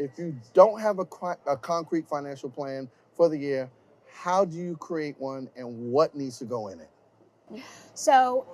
if you don't have a concrete financial plan for the year, how do you create one and what needs to go in it? So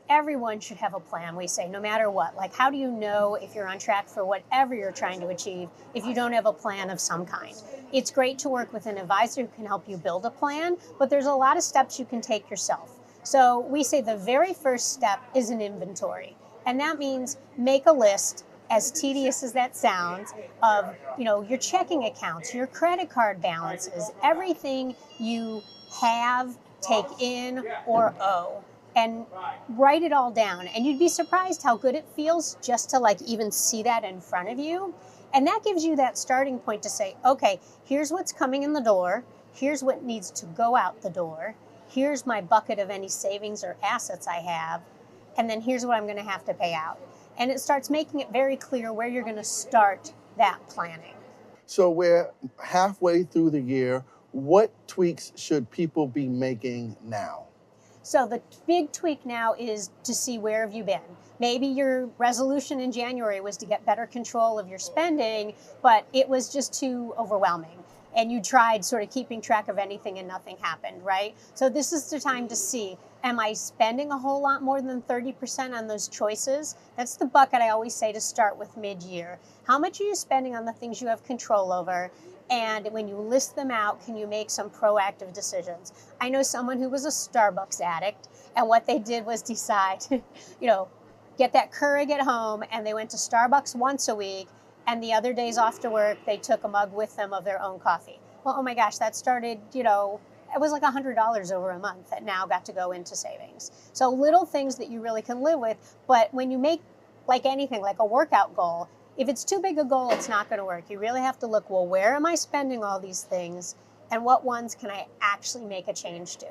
everyone should have a plan, we say, no matter what. Like, how do you know if you're on track for whatever you're trying to achieve if you don't have a plan of some kind? It's great to work with an advisor who can help you build a plan, but there's a lot of steps you can take yourself. So we say the very first step is an inventory. And that means make a list, as tedious as that sounds, of your checking accounts, your credit card balances, everything you have, take in, or owe, and write it all down. And you'd be surprised how good it feels just to like even see that in front of you. And that gives you that starting point to say, okay, here's what's coming in the door. Here's what needs to go out the door. Here's my bucket of any savings or assets I have. And then here's what I'm going to have to pay out. And it starts making it very clear where you're going to start that planning. So we're halfway through the year. What tweaks should people be making now? So the big tweak now is to see where have you been. Maybe your resolution in January was to get better control of your spending, but it was just too overwhelming. And you tried sort of keeping track of anything and nothing happened, right? So this is the time to see, am I spending a whole lot more than 30% on those choices? That's the bucket I always say to start with mid-year. How much are you spending on the things you have control over? And when you list them out, can you make some proactive decisions? I know someone who was a Starbucks addict, and what they did was decide, get that Keurig at home, and they went to Starbucks once a week, and the other days off to work, they took a mug with them of their own coffee. Well, oh my gosh, that started, it was like $100 over a month that now got to go into savings. So little things that you really can live with, but when you make like anything, like a workout goal, if it's too big a goal, it's not going to work. You really have to look, well, where am I spending all these things and what ones can I actually make a change to?